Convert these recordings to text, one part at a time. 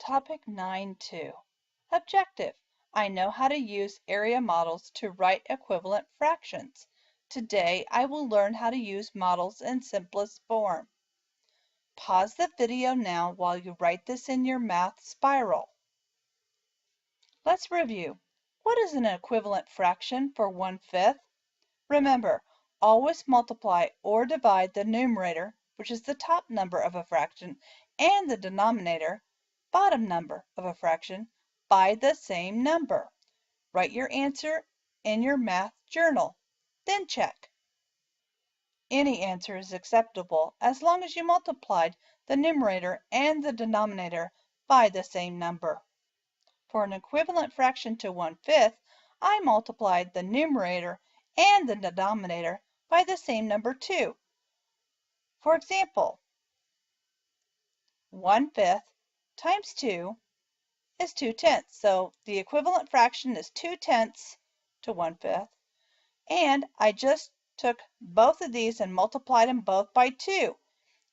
Topic 9.2. Objective. I know how to use area models to write equivalent fractions. Today I will learn how to use models in simplest form. Pause the video now while you write this in your math spiral. Let's review. What is an equivalent fraction for 1/5? Remember, always multiply or divide the numerator, which is the top number of a fraction, and the denominator, bottom number of a fraction, by the same number. Write your answer in your math journal, then check. Any answer is acceptable as long as you multiplied the numerator and the denominator by the same number. For an equivalent fraction to 1/5, I multiplied the numerator and the denominator by the same number too. For example, 1/5 times 2 is 2/10. So the equivalent fraction is 2/10 to 1/5. And I just took both of these and multiplied them both by 2.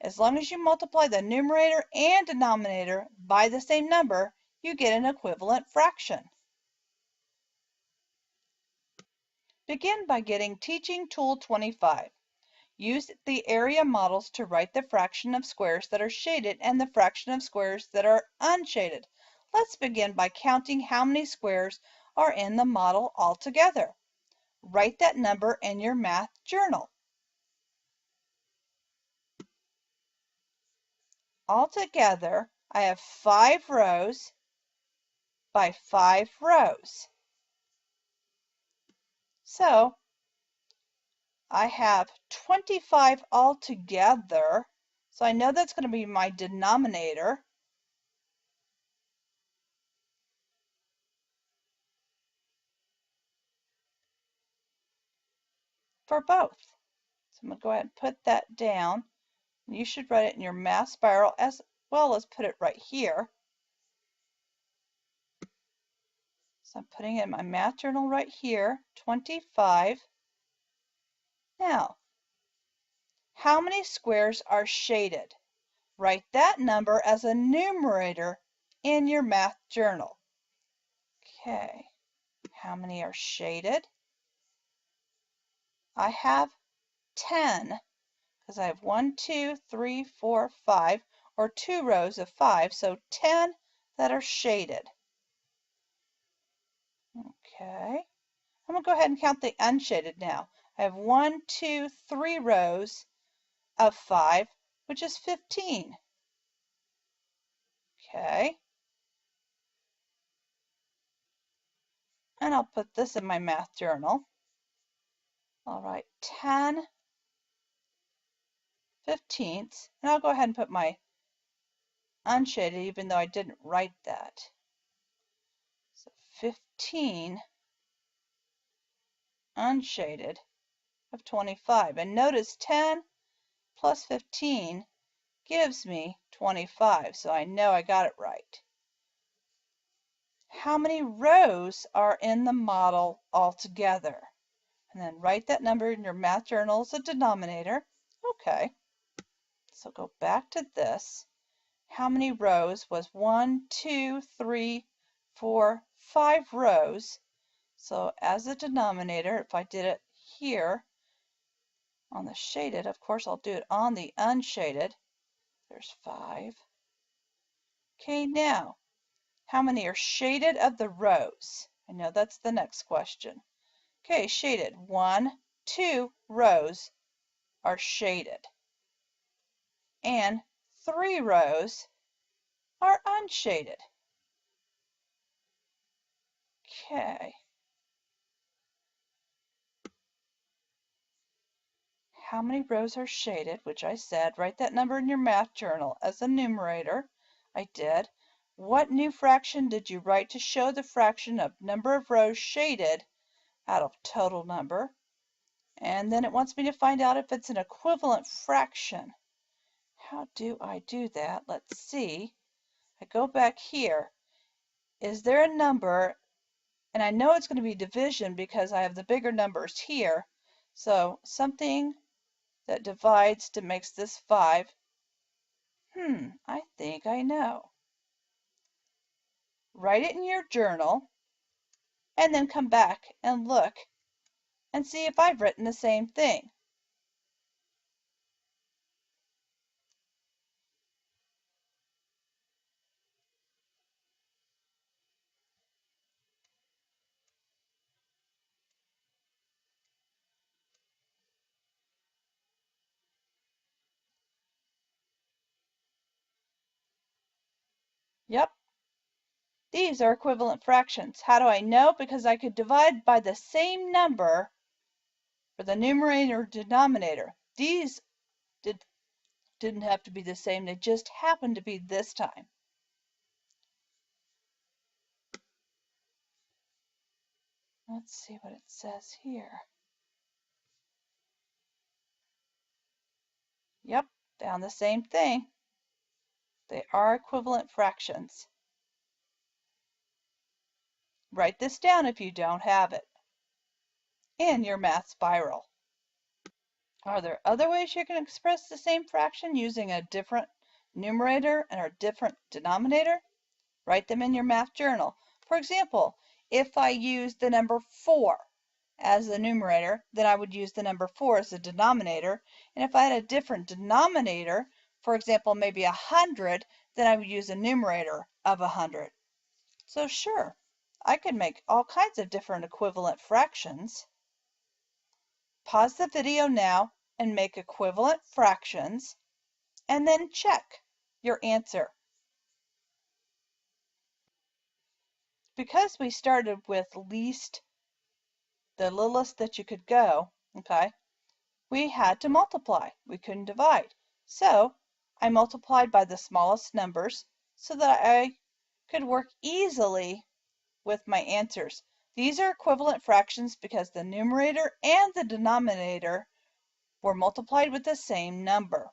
As long as you multiply the numerator and denominator by the same number, you get an equivalent fraction. Begin by getting Teaching Tool 25. Use the area models to write the fraction of squares that are shaded and the fraction of squares that are unshaded. Let's begin by counting how many squares are in the model altogether. Write that number in your math journal. Altogether, I have 5 rows by 5 rows. So I have 25 altogether. So I know that's going to be my denominator. For both. So I'm going to go ahead and put that down. You should write it in your math spiral as well as put it right here. So I'm putting it in my math journal right here, 25. Now, how many squares are shaded? Write that number as a numerator in your math journal. Okay, how many are shaded? I have 10 because I have 1, 2, 3, 4, 5, or 2 rows of 5, so 10 that are shaded. Okay, I'm going to go ahead and count the unshaded now. I have 1, 2, 3 rows of 5, which is 15. Okay, and I'll put this in my math journal. All right, 10 15ths, and I'll go ahead and put my unshaded even though I didn't write that. So 15 unshaded of 25. And notice 10 plus 15 gives me 25, so I know I got it right. How many rows are in the model altogether? And then write that number in your math journal as a denominator. Okay, so go back to this. How many rows was 1, 2, 3, 4, 5 rows? So as a denominator, if I did it here on the shaded, of course I'll do it on the unshaded. There's 5. Okay, now, how many are shaded of the rows? I know that's the next question. Okay, shaded. 1, 2 rows are shaded. And 3 rows are unshaded. Okay. How many rows are shaded, which I said, write that number in your math journal as a numerator. I did. What new fraction did you write to show the fraction of number of rows shaded out of total number? And then it wants me to find out if it's an equivalent fraction. How do I do that? Let's see. I go back here. Is there a number, and I know it's going to be division because I have the bigger numbers here, so something that divides to makes this 5. I think I know. write it in your journal, and then come back and look and see if I've written the same thing. Yep, these are equivalent fractions. How do I know? Because I could divide by the same number for the numerator or denominator. These didn't have to be the same, they just happened to be this time. Let's see what it says here. Yep, found the same thing. They are equivalent fractions. Write this down if you don't have it in your math spiral. Are there other ways you can express the same fraction using a different numerator and a different denominator? Write them in your math journal. For example, if I use the number 4 as the numerator, then I would use the number 4 as the denominator. And if I had a different denominator, for example, maybe 100, then I would use a numerator of 100. So sure, I could make all kinds of different equivalent fractions. Pause the video now and make equivalent fractions, and then check your answer. Because we started with the littlest that you could go, okay, we had to multiply. We couldn't divide. So I multiplied by the smallest numbers so that I could work easily with my answers. These are equivalent fractions because the numerator and the denominator were multiplied with the same number.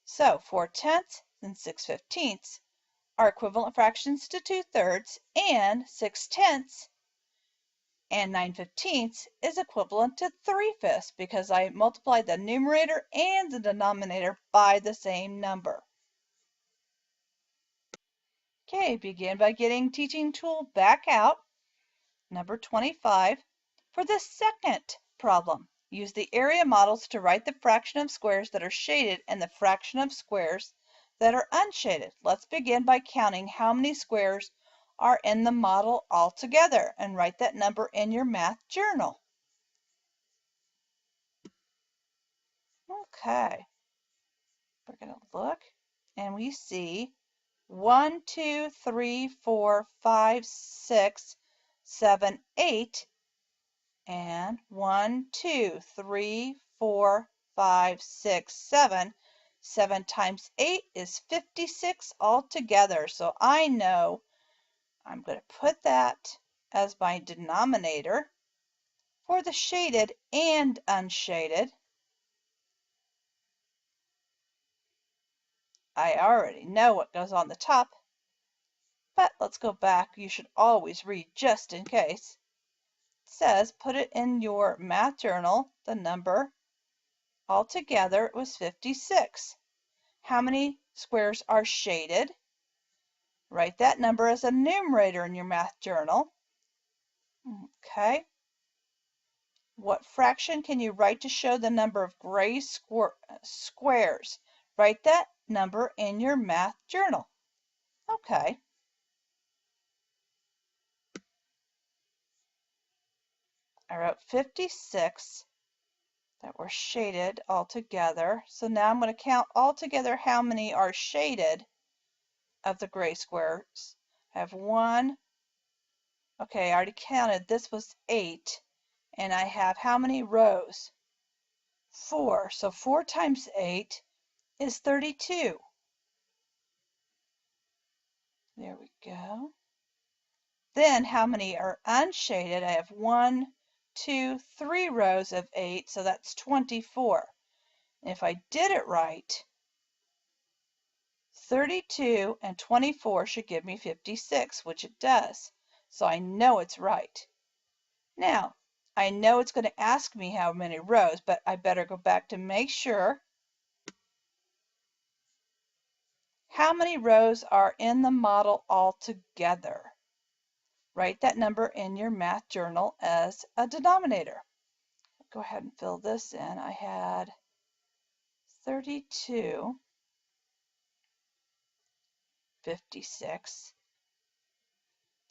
So 4/10 and 6/15 are equivalent fractions to 2/3, and 6/10 and 9/15 is equivalent to 3/5 because I multiplied the numerator and the denominator by the same number. Okay, begin by getting teaching tool back out. Number 25. For the second problem, use the area models to write the fraction of squares that are shaded and the fraction of squares that are unshaded. Let's begin by counting how many squares are in the model altogether and write that number in your math journal. Okay, we're going to look and we see 1, 2, 3, 4, 5, 6, 7, 8, and 1, 2, 3, 4, 5, 6, 7. 7 times 8 is 56 altogether. So I know I'm going to put that as my denominator for the shaded and unshaded. I already know what goes on the top, but let's go back. You should always read just in case. It says put it in your math journal, the number altogether was 56. How many squares are shaded? Write that number as a numerator in your math journal. Okay. What fraction can you write to show the number of gray squares? Write that number in your math journal. Okay. I wrote 56 that were shaded altogether. So now I'm going to count altogether how many are shaded of the gray squares. I have 1. Okay, I already counted. This was 8. And I have how many rows? 4. So 4 times 8 is 32. There we go. Then how many are unshaded? I have 1, 2, 3 rows of 8, so that's 24. And if I did it right, 32 and 24 should give me 56, which it does. So I know it's right. Now, I know it's going to ask me how many rows, but I better go back to make sure. How many rows are in the model altogether? Write that number in your math journal as a denominator. Go ahead and fill this in. I had 32, 56.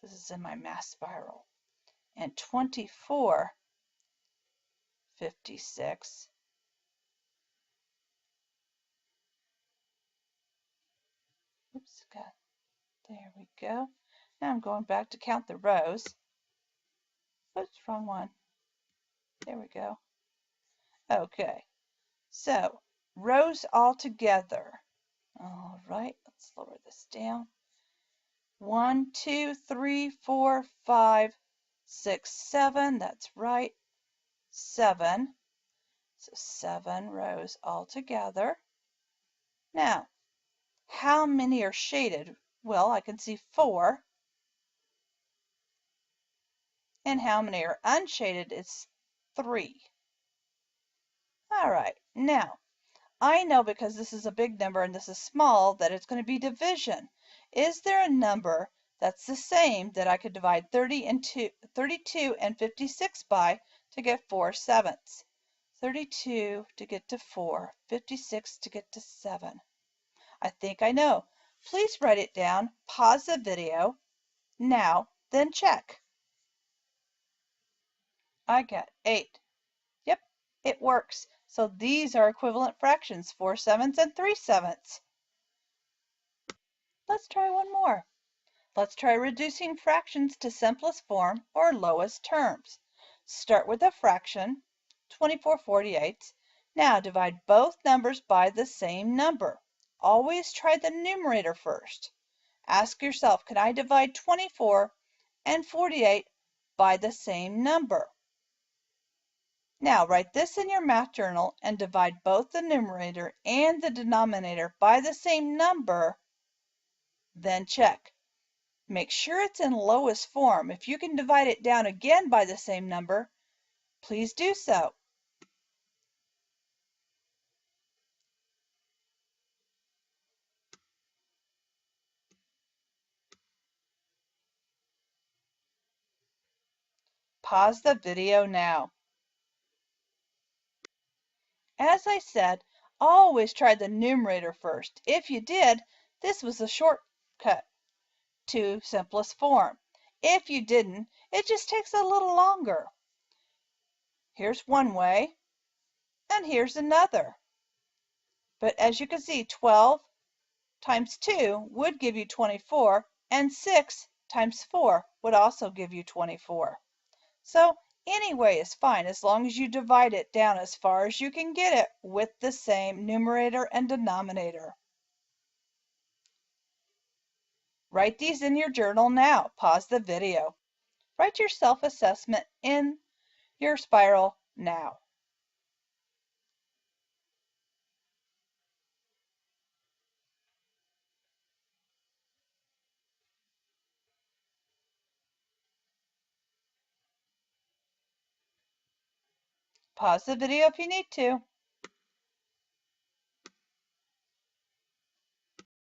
This is in my math spiral. And 24, 56. Oops, there we go. Now I'm going back to count the rows. Oops, wrong one. There we go. Okay, so rows all together. All right, let's lower this down. 1, 2, 3, 4, 5, 6, 7. That's right, 7. So 7 rows all together. Now, how many are shaded? Well, I can see 4. And how many are unshaded is 3. All right, now I know because this is a big number and this is small that it's going to be division. Is there a number that's the same that I could divide 32 and 56 by to get 4/7? 32 to get to 4, 56 to get to 7. I think I know. Please write it down, pause the video now, then check. I got 8. Yep, it works. So these are equivalent fractions, 4/7 and 3/7. Let's try one more. Let's try reducing fractions to simplest form or lowest terms. Start with a fraction, 24/48. Now divide both numbers by the same number. Always try the numerator first. Ask yourself, can I divide 24 and 48 by the same number? Now write this in your math journal and divide both the numerator and the denominator by the same number, then check. Make sure it's in lowest form. If you can divide it down again by the same number, please do so. Pause the video now. As I said, always try the numerator first. If you did, this was a shortcut to simplest form. If you didn't, it just takes a little longer. Here's one way, and here's another. But as you can see, 12 times 2 would give you 24, and 6 times 4 would also give you 24. So any way is fine as long as you divide it down as far as you can get it with the same numerator and denominator. Write these in your journal now. Pause the video. Write your self-assessment in your spiral now. Pause the video if you need to.